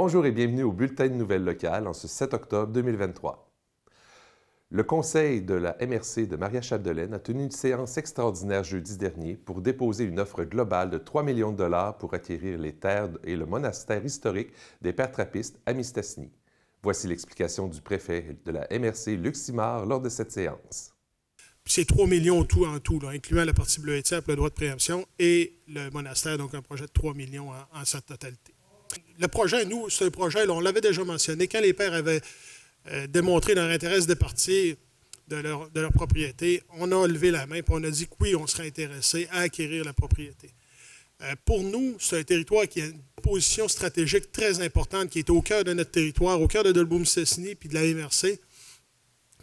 Bonjour et bienvenue au Bulletin de nouvelles locales en ce 7 octobre 2023. Le conseil de la MRC de Maria-Chapdelaine a tenu une séance extraordinaire jeudi dernier pour déposer une offre globale de 3 millions de dollars pour acquérir les terres et le monastère historique des Pères Trappistes à Mistassini. Voici l'explication du préfet de la MRC, Luc Simard, lors de cette séance. C'est 3 millions tout en tout, là, incluant la partie bleuetière pour le droit de préemption et le monastère, donc un projet de 3 millions en sa totalité. Le projet, nous, c'est un projet, là, on l'avait déjà mentionné, quand les pères avaient démontré leur intérêt à se départir de leur propriété, on a levé la main et on a dit que oui, on serait intéressé à acquérir la propriété. Pour nous, c'est un territoire qui a une position stratégique très importante, qui est au cœur de notre territoire, au cœur de Dolbeau-Mistassini puis de la MRC.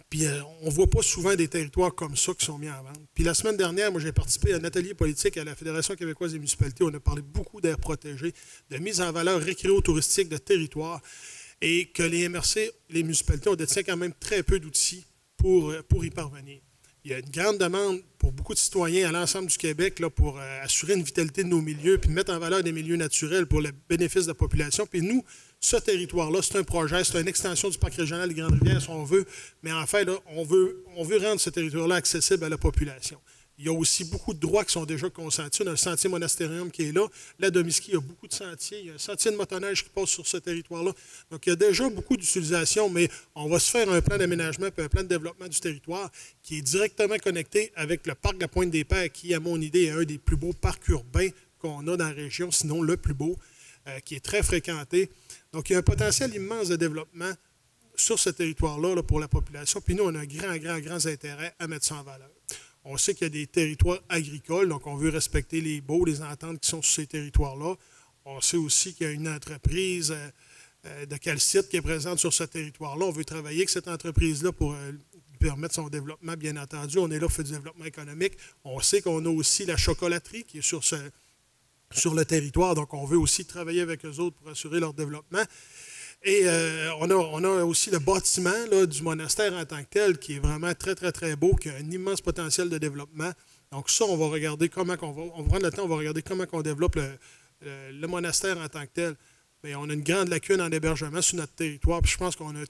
Puis on ne voit pas souvent des territoires comme ça qui sont mis en vente. Puis la semaine dernière, moi, j'ai participé à un atelier politique à la Fédération québécoise des municipalités. On a parlé beaucoup d'aires protégées, de mise en valeur récréo-touristique de territoire et que les MRC, les municipalités, on détient quand même très peu d'outils pour y parvenir. Il y a une grande demande pour beaucoup de citoyens à l'ensemble du Québec là, pour assurer une vitalité de nos milieux puis mettre en valeur des milieux naturels pour le bénéfice de la population. Puis nous, ce territoire-là, c'est un projet, c'est une extension du parc régional des Grandes-Rivières, si on veut, mais en fait, là, on veut rendre ce territoire-là accessible à la population. Il y a aussi beaucoup de droits qui sont déjà consentis. On a le sentier monastérium qui est là. La Domiski, il y a beaucoup de sentiers. Il y a un sentier de motoneige qui passe sur ce territoire-là. Donc, il y a déjà beaucoup d'utilisation, mais on va se faire un plan d'aménagement et un plan de développement du territoire qui est directement connecté avec le parc de la Pointe-des-Pères, qui, à mon idée, est un des plus beaux parcs urbains qu'on a dans la région, sinon le plus beau, qui est très fréquenté. Donc, il y a un potentiel immense de développement sur ce territoire-là là, pour la population. Puis nous, on a un grand intérêt à mettre ça en valeur. On sait qu'il y a des territoires agricoles, donc on veut respecter les baux, les ententes qui sont sur ces territoires-là. On sait aussi qu'il y a une entreprise de calcite qui est présente sur ce territoire-là. On veut travailler avec cette entreprise-là pour permettre son développement, bien entendu. On est là pour faire du développement économique. On sait qu'on a aussi la chocolaterie qui est sur le territoire, donc on veut aussi travailler avec eux autres pour assurer leur développement. Et on a aussi le bâtiment là, du monastère en tant que tel, qui est vraiment très, très, très beau, qui a un immense potentiel de développement. Donc ça, on va regarder comment on va prendre le temps, on va regarder comment on développe le monastère en tant que tel. Mais on a une grande lacune en hébergement sur notre territoire, puis je pense qu'on a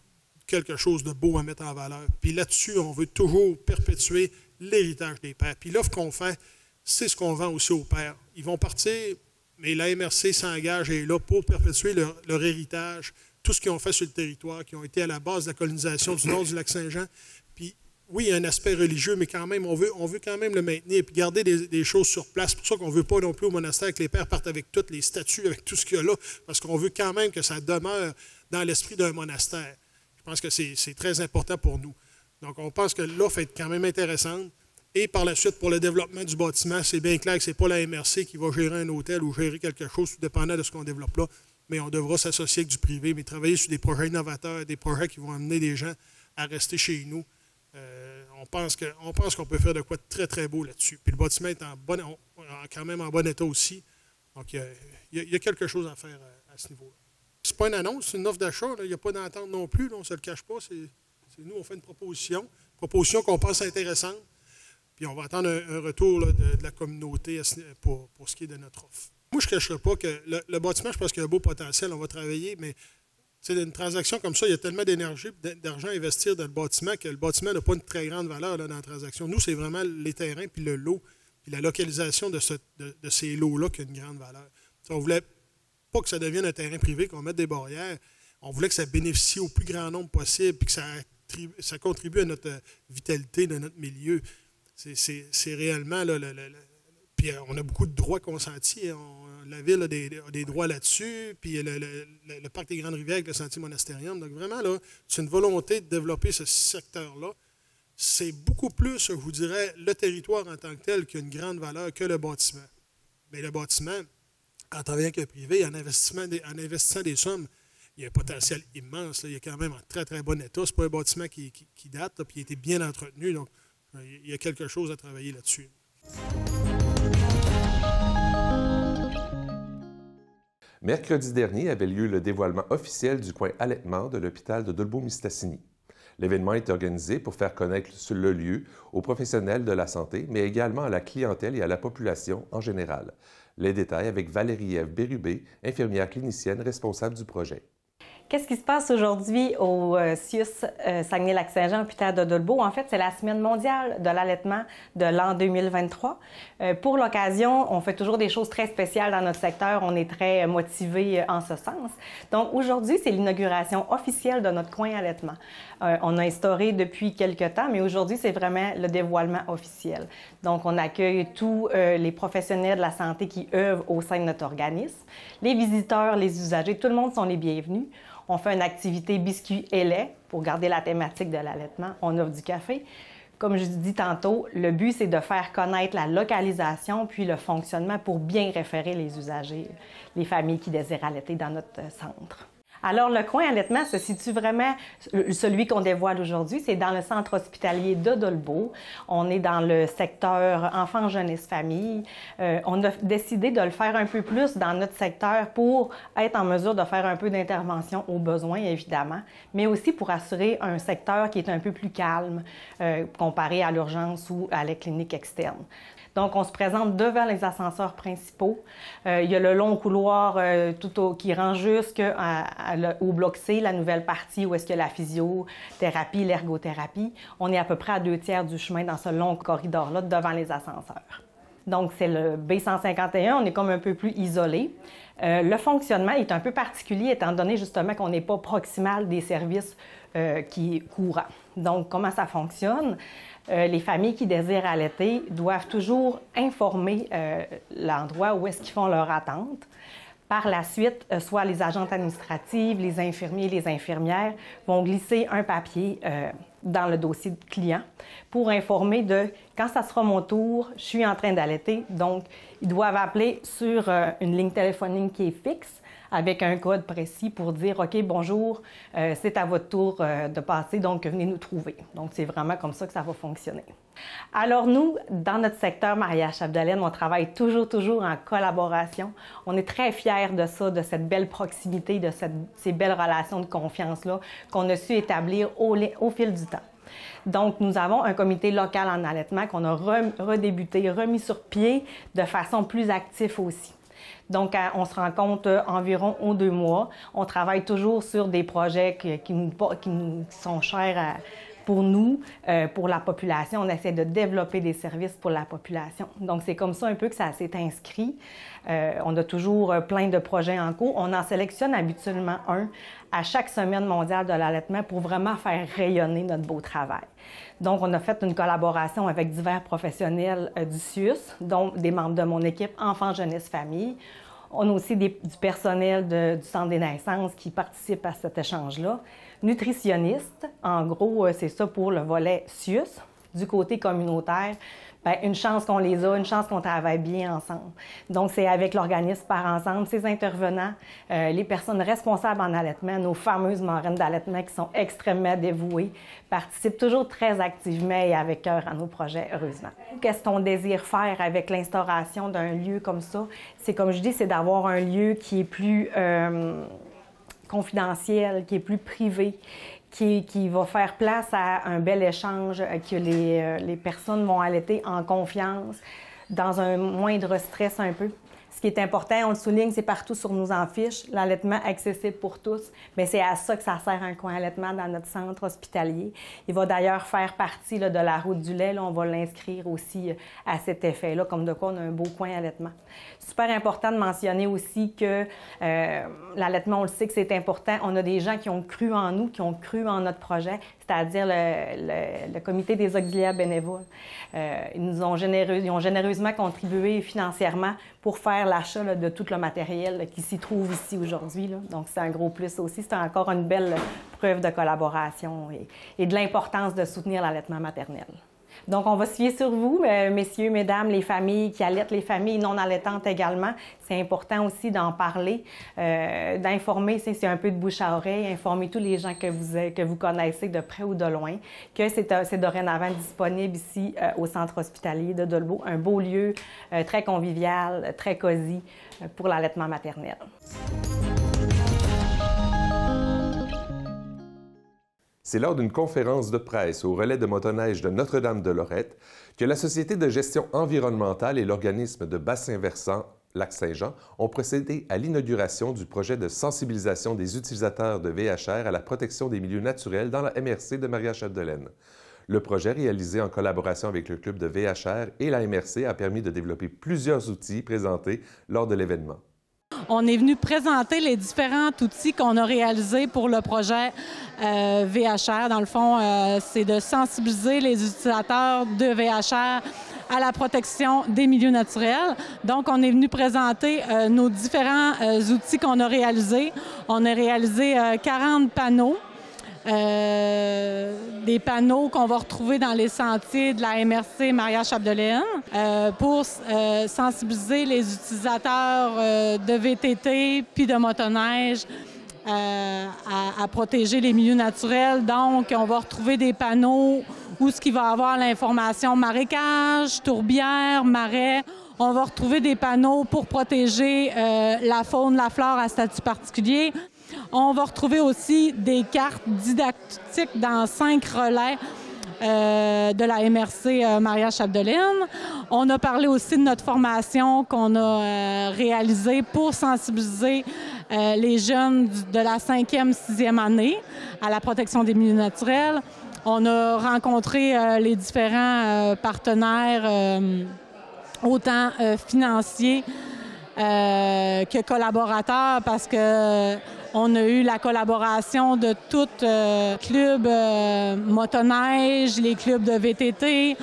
quelque chose de beau à mettre en valeur. Puis là-dessus, on veut toujours perpétuer l'héritage des pères. Puis l'offre qu'on fait, c'est ce qu'on vend aussi aux pères. Ils vont partir, mais la MRC s'engage et est là pour perpétuer leur héritage, tout ce qu'ils ont fait sur le territoire, qui ont été à la base de la colonisation du nord du Lac-Saint-Jean. Puis oui, il y a un aspect religieux, mais quand même, on veut quand même le maintenir et garder des choses sur place. C'est pour ça qu'on ne veut pas non plus au monastère que les pères partent avec toutes les statues, avec tout ce qu'il y a là, parce qu'on veut quand même que ça demeure dans l'esprit d'un monastère. Je pense que c'est très important pour nous. Donc, on pense que l'offre est quand même intéressante. Et par la suite, pour le développement du bâtiment, c'est bien clair que ce n'est pas la MRC qui va gérer un hôtel ou gérer quelque chose, tout dépendant de ce qu'on développe là. Mais on devra s'associer avec du privé, mais travailler sur des projets innovateurs, des projets qui vont amener des gens à rester chez nous. On pense qu'on peut faire de quoi de très, très beau là-dessus. Puis le bâtiment est quand même en bon état aussi. Donc, il y a quelque chose à faire à ce niveau-là. Ce n'est pas une annonce, c'est une offre d'achat. Il n'y a pas d'entente non plus, là, on ne se le cache pas. C'est nous, on fait une proposition qu'on pense intéressante. Puis on va attendre un retour là, de la communauté pour ce qui est de notre offre. Moi, je ne cacherai pas que le bâtiment, je pense qu'il y a un beau potentiel, on va travailler, mais une transaction comme ça, il y a tellement d'énergie et d'argent à investir dans le bâtiment que le bâtiment n'a pas une très grande valeur là, dans la transaction. Nous, c'est vraiment les terrains, puis le lot, puis la localisation de ces lots-là qui a une grande valeur. On ne voulait pas que ça devienne un terrain privé, qu'on mette des barrières. On voulait que ça bénéficie au plus grand nombre possible, puis que ça contribue à notre vitalité de notre milieu. C'est réellement... Là, puis on a beaucoup de droits consentis. La ville a des droits là-dessus. Puis le parc des Grandes-Rivières avec le sentier monastérium. Donc vraiment, là, c'est une volonté de développer ce secteur-là. C'est beaucoup plus, je vous dirais, le territoire en tant que tel qui a une grande valeur que le bâtiment. Mais le bâtiment, en travaillant avec le privé, en investissant des sommes, il y a un potentiel immense. Là. Il est quand même en très, très bon état. Ce n'est pas un bâtiment qui date, là, puis il a été bien entretenu. Donc, il y a quelque chose à travailler là-dessus. Mercredi dernier avait lieu le dévoilement officiel du coin allaitement de l'hôpital de Dolbeau-Mistassini. L'événement est organisé pour faire connaître le lieu aux professionnels de la santé, mais également à la clientèle et à la population en général. Les détails avec Valérie-Ève Bérubé, infirmière clinicienne responsable du projet. Qu'est-ce qui se passe aujourd'hui au CIUS Saguenay-Lac-Saint-Jean, hôpital de Dolbeau? En fait, c'est la Semaine mondiale de l'allaitement de l'an 2023. Pour l'occasion, on fait toujours des choses très spéciales dans notre secteur. On est très motivés en ce sens. Donc, aujourd'hui, c'est l'inauguration officielle de notre coin allaitement. On a instauré depuis quelques temps, mais aujourd'hui, c'est vraiment le dévoilement officiel. Donc, on accueille tous les professionnels de la santé qui œuvrent au sein de notre organisme. Les visiteurs, les usagers, tout le monde sont les bienvenus. On fait une activité biscuits et lait pour garder la thématique de l'allaitement. On offre du café. Comme je dis tantôt, le but, c'est de faire connaître la localisation puis le fonctionnement pour bien référer les usagers, les familles qui désirent allaiter dans notre centre. Alors, le coin allaitement se situe vraiment, celui qu'on dévoile aujourd'hui, c'est dans le centre hospitalier de Dolbeau. On est dans le secteur enfants, jeunesse, famille. On a décidé de le faire un peu plus dans notre secteur pour être en mesure de faire un peu d'intervention aux besoins, évidemment, mais aussi pour assurer un secteur qui est un peu plus calme comparé à l'urgence ou à la clinique externe. Donc, on se présente devant les ascenseurs principaux. Il y a le long couloir qui rend jusqu'au bloc C, la nouvelle partie où est-ce qu'il y a la physiothérapie, l'ergothérapie. On est à peu près à 2/3 du chemin dans ce long corridor-là devant les ascenseurs. Donc, c'est le B151, on est comme un peu plus isolé. Le fonctionnement est un peu particulier étant donné justement qu'on n'est pas proximal des services qui est courant. Donc, comment ça fonctionne? Les familles qui désirent allaiter doivent toujours informer l'endroit où est-ce qu'ils font leur attente. Par la suite, soit les agentes administratives, les infirmiers, les infirmières vont glisser un papier dans le dossier de client pour informer de quand ça sera mon tour, je suis en train d'allaiter. Donc, ils doivent appeler sur une ligne téléphonique qui est fixe avec un code précis pour dire « OK, bonjour, c'est à votre tour de passer, donc venez nous trouver ». Donc, c'est vraiment comme ça que ça va fonctionner. Alors, nous, dans notre secteur Maria-Chapdelaine, on travaille toujours en collaboration. On est très fiers de ça, de cette belle proximité, de ces belles relations de confiance-là qu'on a su établir au fil du temps. Donc, nous avons un comité local en allaitement qu'on a redébuté, remis sur pied de façon plus active aussi. Donc, on se rencontre environ aux 2 mois. On travaille toujours sur des projets qui nous sont chers pour nous, pour la population. On essaie de développer des services pour la population. Donc, c'est comme ça un peu que ça s'est inscrit. On a toujours plein de projets en cours. On en sélectionne habituellement un à chaque semaine mondiale de l'allaitement pour vraiment faire rayonner notre beau travail. Donc, on a fait une collaboration avec divers professionnels du CIUS, dont des membres de mon équipe Enfants, Jeunesse, Famille. On a aussi du personnel du Centre des naissances qui participe à cet échange-là. Nutritionnistes, en gros, c'est ça pour le volet CIUS. Du côté communautaire, bien, une chance qu'on les a, une chance qu'on travaille bien ensemble. Donc, c'est avec l'organisme Par Ensemble, ces intervenants, les personnes responsables en allaitement, nos fameuses marraines d'allaitement qui sont extrêmement dévouées, participent toujours très activement et avec cœur à nos projets, heureusement. Qu'est-ce qu'on désire faire avec l'instauration d'un lieu comme ça? C'est, comme je dis, c'est d'avoir un lieu qui est plus confidentiel, qui est plus privé, qui va faire place à un bel échange, que les personnes vont allaiter en confiance, dans un moindre stress un peu. Ce qui est important, on le souligne, c'est partout sur nos affiches, l'allaitement accessible pour tous. Mais c'est à ça que ça sert un coin allaitement dans notre centre hospitalier. Il va d'ailleurs faire partie là, de la route du lait. Là, on va l'inscrire aussi à cet effet-là, comme de quoi on a un beau coin allaitement. Super important de mentionner aussi que l'allaitement, on le sait que c'est important. On a des gens qui ont cru en nous, qui ont cru en notre projet, c'est-à-dire le comité des auxiliaires bénévoles. Ils ont généreusement contribué financièrement pour faire l'achat de tout le matériel là, qui s'y trouve ici aujourd'hui. Donc, c'est un gros plus aussi. C'est encore une belle preuve de collaboration et de l'importance de soutenir l'allaitement maternel. Donc, on va se fier sur vous, messieurs, mesdames, les familles qui allaitent, les familles non allaitantes également. C'est important aussi d'en parler, d'informer, c'est un peu de bouche à oreille, informer tous les gens que vous connaissez de près ou de loin, que c'est dorénavant disponible ici au centre hospitalier de Dolbeau, un beau lieu très convivial, très cosy pour l'allaitement maternel. C'est lors d'une conférence de presse au relais de motoneige de Notre-Dame-de-Lorette que la Société de gestion environnementale et l'organisme de bassin versant Lac-Saint-Jean ont procédé à l'inauguration du projet de sensibilisation des utilisateurs de VHR à la protection des milieux naturels dans la MRC de Maria-Chapdelaine. Le projet, réalisé en collaboration avec le club de VHR et la MRC, a permis de développer plusieurs outils présentés lors de l'événement. On est venu présenter les différents outils qu'on a réalisés pour le projet VHR. Dans le fond, c'est de sensibiliser les utilisateurs de VHR à la protection des milieux naturels. Donc, on est venu présenter nos différents outils qu'on a réalisés. On a réalisé 40 panneaux. Des panneaux qu'on va retrouver dans les sentiers de la MRC Maria-Chapdelaine pour sensibiliser les utilisateurs de VTT puis de motoneige à protéger les milieux naturels. Donc, on va retrouver des panneaux où ce qui va avoir l'information marécage, tourbière, marais. On va retrouver des panneaux pour protéger la faune, la flore à statut particulier. On va retrouver aussi des cartes didactiques dans 5 relais de la MRC Maria-Chapdelaine. On a parlé aussi de notre formation qu'on a réalisée pour sensibiliser les jeunes de la 5e, 6e année à la protection des milieux naturels. On a rencontré les différents partenaires, autant financiers que collaborateurs, parce que on a eu la collaboration de tous clubs motoneige, les clubs de VTT.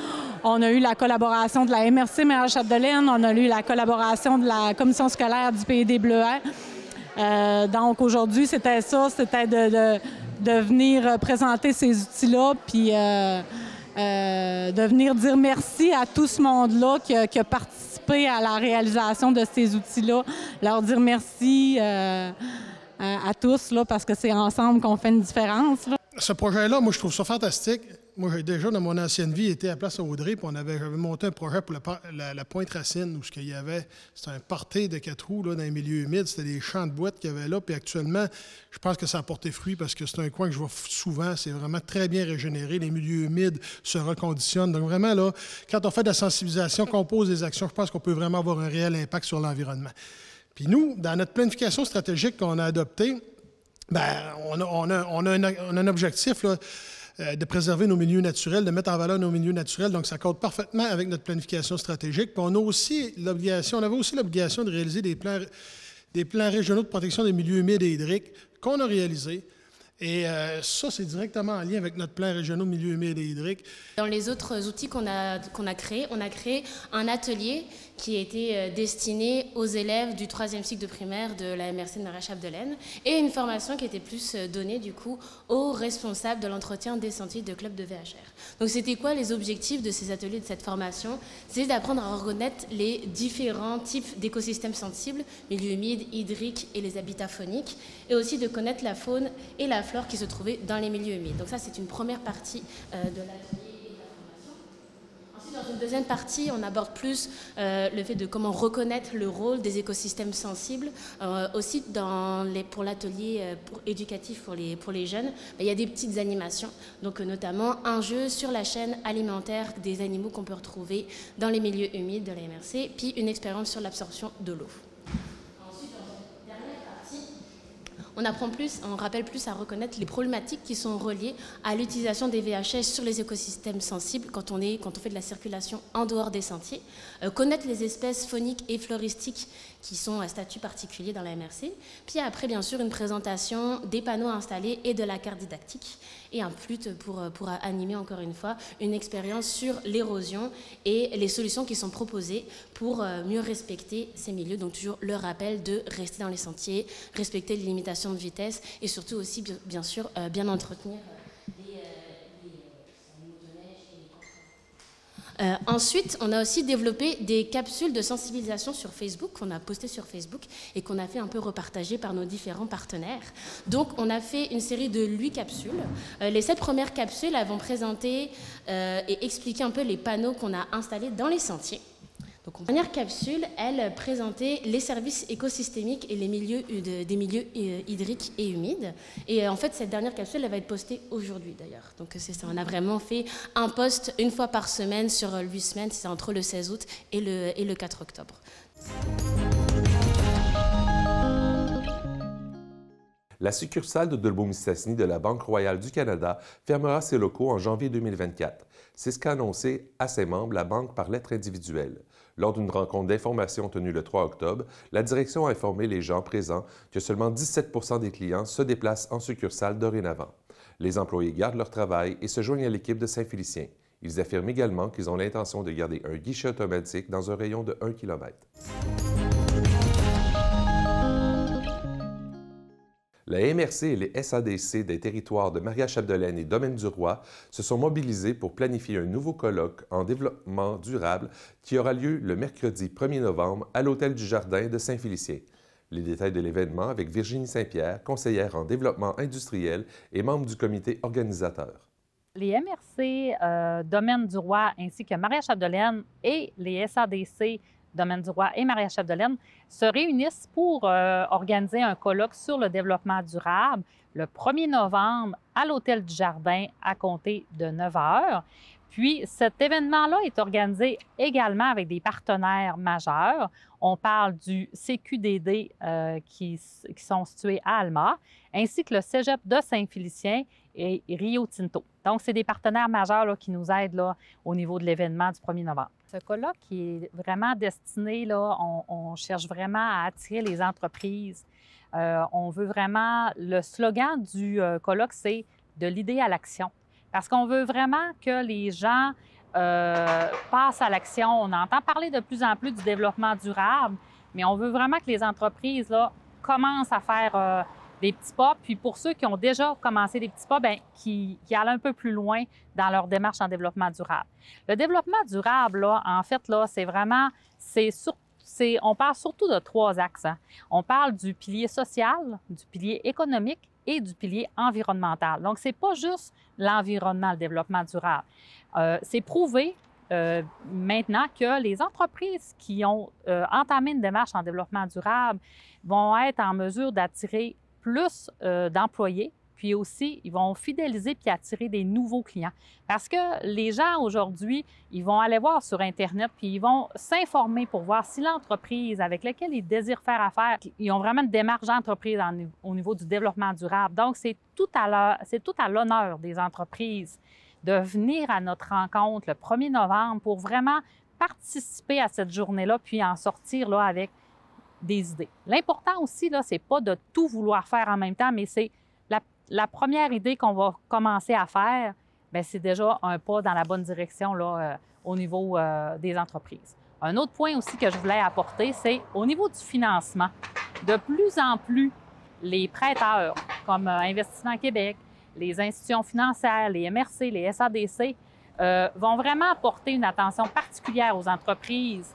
On a eu la collaboration de la MRC Maria-Chapdelaine. On a eu la collaboration de la commission scolaire du Pays des Bleuets. Donc aujourd'hui, c'était ça, c'était de venir présenter ces outils-là, puis de venir dire merci à tout ce monde-là qui a participé à la réalisation de ces outils-là. Leur dire merci à tous, là, parce que c'est ensemble qu'on fait une différence, là. Ce projet-là, moi, je trouve ça fantastique. Moi, j'ai déjà, dans mon ancienne vie, été à Place Audrey, puis j'avais monté un projet pour la Pointe-Racine, où il y avait, c'était un party de 4 roues là, dans les milieux humides, c'était des champs de boîtes qu'il y avait là, puis actuellement, je pense que ça a porté fruit, parce que c'est un coin que je vois souvent, c'est vraiment très bien régénéré, les milieux humides se reconditionnent. Donc vraiment, là, quand on fait de la sensibilisation, qu'on pose des actions, je pense qu'on peut vraiment avoir un réel impact sur l'environnement. Puis nous, dans notre planification stratégique qu'on a adoptée, bien, on a un objectif là, de préserver nos milieux naturels, de mettre en valeur nos milieux naturels. Donc, ça cadre parfaitement avec notre planification stratégique. Puis on avait aussi l'obligation de réaliser des plans régionaux de protection des milieux humides et hydriques qu'on a réalisés. Et ça, c'est directement en lien avec notre plan régional de milieux humides et hydriques. Dans les autres outils qu'on a créés, on a créé un atelier qui était destiné aux élèves du 3e cycle de primaire de la MRC de Maria-Chapdelaine et une formation qui était plus donnée du coup aux responsables de l'entretien des sentiers de club de VHR. Donc c'était quoi les objectifs de ces ateliers, de cette formation? C'est d'apprendre à reconnaître les différents types d'écosystèmes sensibles, milieux humides, hydriques et les habitats fauniques, et aussi de connaître la faune et la flore qui se trouvaient dans les milieux humides. Donc ça, c'est une première partie de l'atelier. Dans une deuxième partie, on aborde plus le fait de comment reconnaître le rôle des écosystèmes sensibles. Aussi, pour l'atelier éducatif pour les jeunes, il y a des petites animations, donc notamment un jeu sur la chaîne alimentaire des animaux qu'on peut retrouver dans les milieux humides de la MRC, puis une expérience sur l'absorption de l'eau. On rappelle plus à reconnaître les problématiques qui sont reliées à l'utilisation des VHS sur les écosystèmes sensibles quand on fait de la circulation en dehors des sentiers, connaître les espèces fauniques et floristiques qui sont à statut particulier dans la MRC, puis après bien sûr une présentation des panneaux installés et de la carte didactique, et un flûte pour animer encore une fois une expérience sur l'érosion et les solutions qui sont proposées pour mieux respecter ces milieux. Donc toujours le rappel de rester dans les sentiers, respecter les limitations de vitesse et surtout aussi bien sûr bien entretenir ensuite, on a aussi développé des capsules de sensibilisation sur Facebook qu'on a postées sur Facebook et qu'on a fait un peu repartager par nos différents partenaires. Donc, on a fait une série de 8 capsules. Les 7 premières capsules, elles vont présenter et expliquer un peu les panneaux qu'on a installés dans les sentiers. Donc, la première capsule, elle présentait les services écosystémiques et les milieux des milieux hydriques et humides. Et en fait, cette dernière capsule, elle va être postée aujourd'hui d'ailleurs. Donc c'est ça, on a vraiment fait un post une fois par semaine sur 8 semaines, c'est entre le 16 août et le 4 octobre. La succursale de Dolbeau-Mistassini de la Banque royale du Canada fermera ses locaux en janvier 2024. C'est ce qu'a annoncé à ses membres la Banque par lettre individuelle. Lors d'une rencontre d'information tenue le 3 octobre, la direction a informé les gens présents que seulement 17 % des clients se déplacent en succursale dorénavant. Les employés gardent leur travail et se joignent à l'équipe de Saint-Félicien. Ils affirment également qu'ils ont l'intention de garder un guichet automatique dans un rayon de 1 km. La MRC et les SADC des territoires de Maria-Chapdelaine et Domaine-du-Roi se sont mobilisés pour planifier un nouveau colloque en développement durable qui aura lieu le mercredi 1er novembre à l'Hôtel du Jardin de Saint-Félicien. Les détails de l'événement avec Virginie Saint-Pierre, conseillère en développement industriel et membre du comité organisateur. Les MRC Domaine-du-Roi ainsi que Maria-Chapdelaine et les SADC Domaine-du-Roi et Maria-Chapdelaine se réunissent pour organiser un colloque sur le développement durable le 1er novembre à l'Hôtel du Jardin à compter de 9 h. Puis cet événement-là est organisé également avec des partenaires majeurs. On parle du CQDD qui sont situés à Alma, ainsi que le Cégep de Saint-Félicien et Rio Tinto. Donc, c'est des partenaires majeurs là, qui nous aident là, au niveau de l'événement du 1er novembre. Ce colloque qui est vraiment destiné, là, on cherche vraiment à attirer les entreprises. On veut vraiment, le slogan du colloque, c'est « de l'idée à l'action ». Parce qu'on veut vraiment que les gens passent à l'action. On entend parler de plus en plus du développement durable, mais on veut vraiment que les entreprises là, commencent à faire des petits pas. Puis pour ceux qui ont déjà commencé des petits pas, bien, qui allent un peu plus loin dans leur démarche en développement durable. Le développement durable, là, en fait, là, c'est vraiment, on parle surtout de 3 axes. Hein. On parle du pilier social, du pilier économique et du pilier environnemental. Donc, c'est pas juste l'environnement, le développement durable. C'est prouvé maintenant que les entreprises qui ont entamé une démarche en développement durable vont être en mesure d'attirer plus d'employés, puis aussi, ils vont fidéliser puis attirer des nouveaux clients. Parce que les gens, aujourd'hui, ils vont aller voir sur Internet puis ils vont s'informer pour voir si l'entreprise avec laquelle ils désirent faire affaire, ils ont vraiment une démarche d'entreprise au niveau du développement durable. Donc, c'est tout à l'honneur des entreprises de venir à notre rencontre le 1er novembre pour vraiment participer à cette journée-là puis en sortir là, avec des idées. L'important aussi, là, c'est pas de tout vouloir faire en même temps, mais c'est la première idée qu'on va commencer à faire, bien, c'est déjà un pas dans la bonne direction là, au niveau des entreprises. Un autre point aussi que je voulais apporter, c'est au niveau du financement. De plus en plus, les prêteurs comme Investissement Québec, les institutions financières, les MRC, les SADC vont vraiment apporter une attention particulière aux entreprises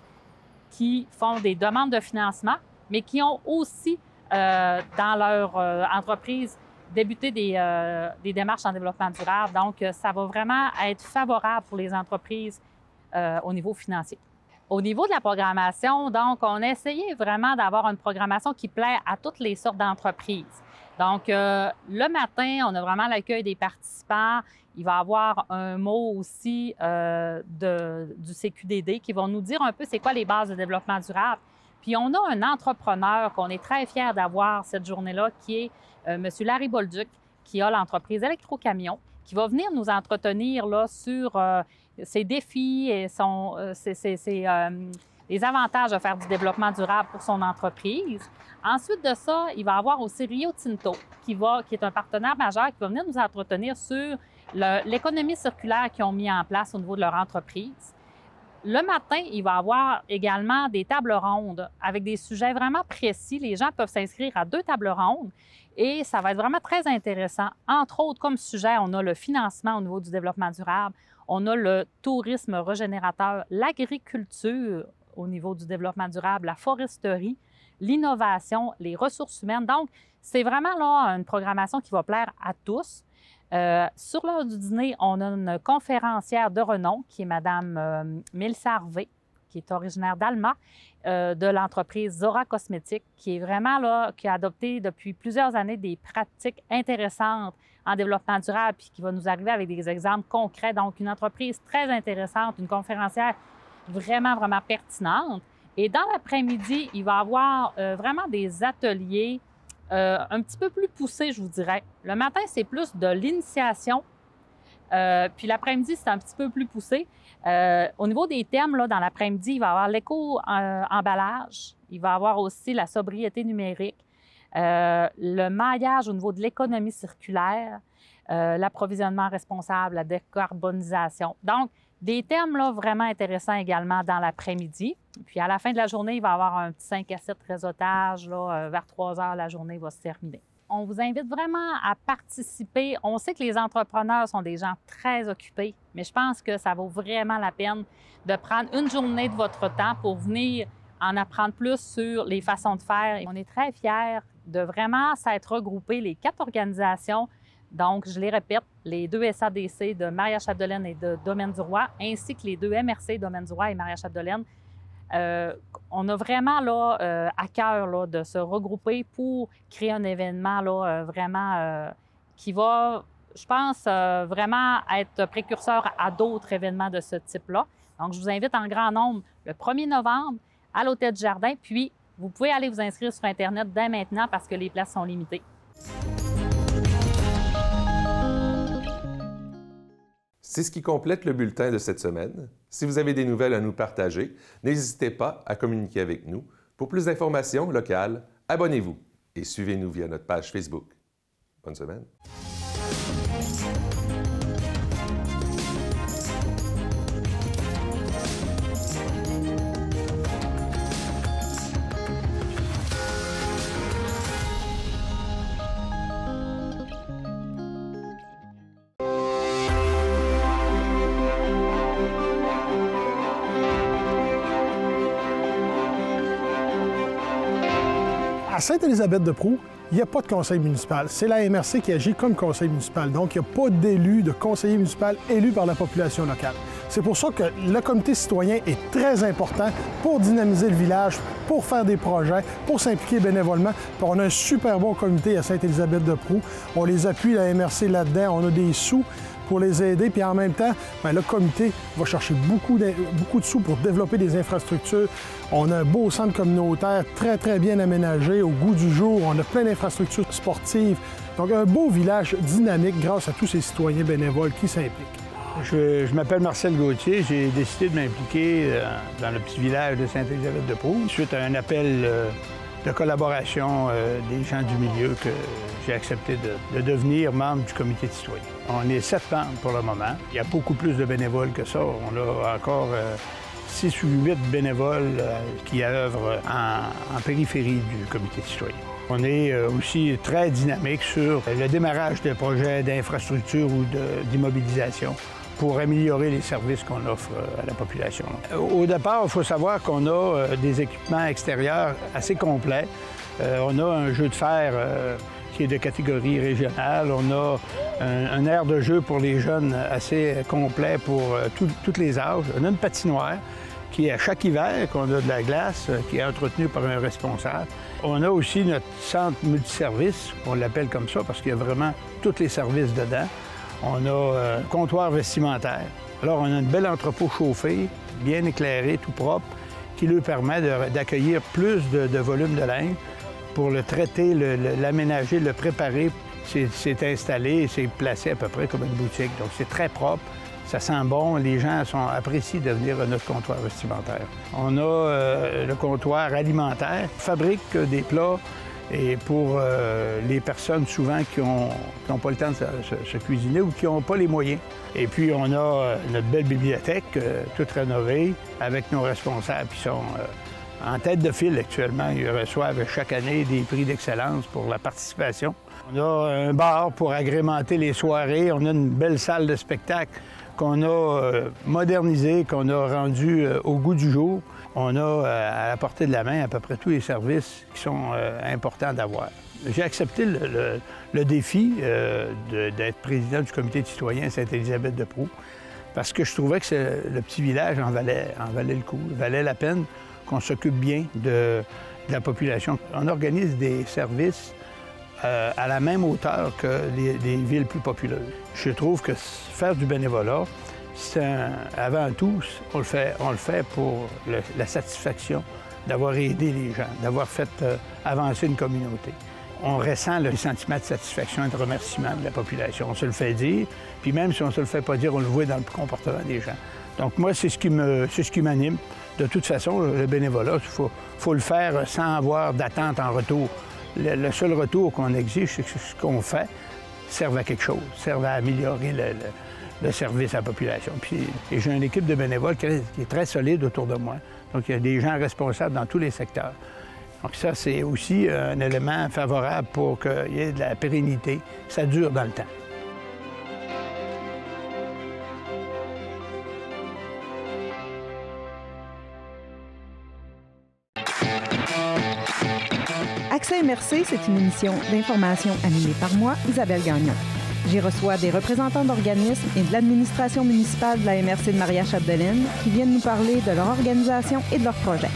qui font des demandes de financement, mais qui ont aussi dans leur entreprise débuté des démarches en développement durable. Donc, ça va vraiment être favorable pour les entreprises au niveau financier. Au niveau de la programmation, donc, on a essayé vraiment d'avoir une programmation qui plaît à toutes les sortes d'entreprises. Donc, le matin, on a vraiment l'accueil des participants. Il va y avoir un mot aussi du CQDD qui va nous dire un peu c'est quoi les bases de développement durable. Puis, on a un entrepreneur qu'on est très fiers d'avoir cette journée-là qui est M. Larry Bolduc, qui a l'entreprise Électrocamion, qui va venir nous entretenir là, sur ses défis et les avantages de faire du développement durable pour son entreprise. Ensuite de ça, il va y avoir aussi Rio Tinto, qui est un partenaire majeur, qui va venir nous entretenir sur l'économie circulaire qu'ils ont mis en place au niveau de leur entreprise. Le matin, il va y avoir également des tables rondes avec des sujets vraiment précis. Les gens peuvent s'inscrire à 2 tables rondes et ça va être vraiment très intéressant. Entre autres, comme sujet, on a le financement au niveau du développement durable, on a le tourisme régénérateur, l'agriculture au niveau du développement durable, la foresterie, l'innovation, les ressources humaines. Donc, c'est vraiment là une programmation qui va plaire à tous. Sur l'heure du dîner, on a une conférencière de renom qui est Mme Mélissa Harvey, qui est originaire d'Alma, de l'entreprise Zora Cosmétiques, qui est vraiment là, qui a adopté depuis plusieurs années des pratiques intéressantes en développement durable, puis qui va nous arriver avec des exemples concrets. Donc, une entreprise très intéressante, une conférencière vraiment, vraiment pertinente. Et dans l'après-midi, il va y avoir vraiment des ateliers un petit peu plus poussée, je vous dirais. Le matin, c'est plus de l'initiation. Puis l'après-midi, c'est un petit peu plus poussé. Au niveau des thèmes, là, dans l'après-midi, il va y avoir l'éco-emballage. Il va y avoir aussi la sobriété numérique, le maillage au niveau de l'économie circulaire, l'approvisionnement responsable, la décarbonisation. Donc, des thèmes là, vraiment intéressants également dans l'après-midi. Puis à la fin de la journée, il va y avoir un petit 5 à 7 réseautage. Là, vers 3 heures, la journée va se terminer. On vous invite vraiment à participer. On sait que les entrepreneurs sont des gens très occupés, mais je pense que ça vaut vraiment la peine de prendre une journée de votre temps pour venir en apprendre plus sur les façons de faire. Et on est très fiers de vraiment s'être regroupés, les 4 organisations. Donc, je les répète, les 2 SADC de Maria-Chapdelaine et de Domaine-du-Roi, ainsi que les 2 MRC Domaine-du-Roi et Maria-Chapdelaine. On a vraiment là, à cœur là, de se regrouper pour créer un événement là, vraiment qui va, je pense, vraiment être précurseur à d'autres événements de ce type-là. Donc, je vous invite en grand nombre le 1er novembre à l'Hôtel du Jardin. Puis, vous pouvez aller vous inscrire sur Internet dès maintenant parce que les places sont limitées. C'est ce qui complète le bulletin de cette semaine. Si vous avez des nouvelles à nous partager, n'hésitez pas à communiquer avec nous. Pour plus d'informations locales, abonnez-vous et suivez-nous via notre page Facebook. Bonne semaine. À Sainte-Élisabeth-de-Prou, il n'y a pas de conseil municipal. C'est la MRC qui agit comme conseil municipal. Donc, il n'y a pas d'élu, de conseiller municipal élu par la population locale. C'est pour ça que le comité citoyen est très important pour dynamiser le village, pour faire des projets, pour s'impliquer bénévolement. Puis on a un super bon comité à Sainte-Élisabeth-de-Prou. On les appuie, la MRC, là-dedans. On a des sous pour les aider. Puis en même temps, bien, le comité va chercher beaucoup de sous pour développer des infrastructures. On a un beau centre communautaire très, très bien aménagé, au goût du jour. On a plein d'infrastructures sportives. Donc, un beau village dynamique grâce à tous ces citoyens bénévoles qui s'impliquent. Je m'appelle Marcel Gauthier. J'ai décidé de m'impliquer dans le petit village de Sainte-Élisabeth-de-Prou suite à un appel de collaboration des gens du milieu que j'ai accepté de devenir membre du comité de citoyens. On est 7 membres pour le moment. Il y a beaucoup plus de bénévoles que ça. On a encore 6 ou 8 bénévoles qui œuvrent en périphérie du comité de citoyens. On est aussi très dynamique sur le démarrage de projets d'infrastructure ou d'immobilisation pour améliorer les services qu'on offre à la population. Au départ, il faut savoir qu'on a des équipements extérieurs assez complets. On a un jeu de fer qui est de catégorie régionale. On a un aire de jeu pour les jeunes assez complet pour tous les âges. On a une patinoire qui est à chaque hiver, qu'on a de la glace, qui est entretenue par un responsable. On a aussi notre centre multiservice, on l'appelle comme ça parce qu'il y a vraiment tous les services dedans. On a un comptoir vestimentaire. Alors, on a une belle entrepôt chauffé, bien éclairé, tout propre, qui lui permet d'accueillir plus de volume de linge pour le traiter, l'aménager, le préparer. C'est installé et c'est placé à peu près comme une boutique. Donc, c'est très propre. Ça sent bon, les gens apprécient de venir à notre comptoir vestimentaire. On a le comptoir alimentaire, fabrique des plats et pour les personnes souvent qui n'ont pas le temps de se cuisiner ou qui n'ont pas les moyens. Et puis on a notre belle bibliothèque, toute rénovée, avec nos responsables qui sont en tête de file actuellement. Ils reçoivent chaque année des prix d'excellence pour la participation. On a un bar pour agrémenter les soirées. On a une belle salle de spectacle qu'on a modernisé, qu'on a rendu au goût du jour. On a à la portée de la main à peu près tous les services qui sont importants d'avoir. J'ai accepté le défi d'être président du comité de citoyens Sainte-Élisabeth-de-Prou parce que je trouvais que le petit village en valait le coup, valait la peine qu'on s'occupe bien de la population. On organise des services à la même hauteur que les villes plus populeuses. Je trouve que faire du bénévolat, avant tout, on le fait pour la satisfaction d'avoir aidé les gens, d'avoir fait avancer une communauté. on ressent le sentiment de satisfaction et de remerciement de la population. On se le fait dire, puis même si on ne se le fait pas dire, on le voit dans le comportement des gens. Donc moi, c'est ce qui m'anime. De toute façon, le bénévolat, il faut le faire sans avoir d'attente en retour. Le seul retour qu'on exige, c'est que ce qu'on fait serve à quelque chose, serve à améliorer le service à la population. Puis j'ai une équipe de bénévoles qui est très solide autour de moi. Donc il y a des gens responsables dans tous les secteurs. Donc ça, c'est aussi un élément favorable pour qu'il y ait de la pérennité. Ça dure dans le temps. Accès MRC, c'est une émission d'information animée par moi, Isabelle Gagnon. J'y reçois des représentants d'organismes et de l'administration municipale de la MRC de Maria-Chapdelaine qui viennent nous parler de leur organisation et de leurs projets.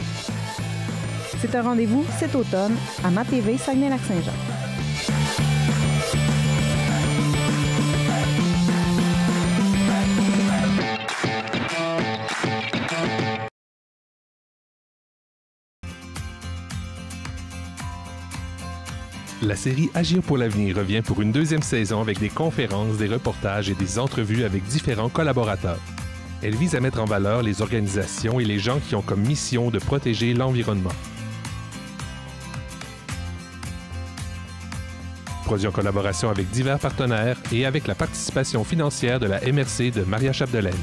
C'est un rendez-vous cet automne à MaTV Saguenay-Lac-Saint-Jean. La série Agir pour l'avenir revient pour une deuxième saison avec des conférences, des reportages et des entrevues avec différents collaborateurs. Elle vise à mettre en valeur les organisations et les gens qui ont comme mission de protéger l'environnement. Produit en collaboration avec divers partenaires et avec la participation financière de la MRC de Maria-Chapdelaine.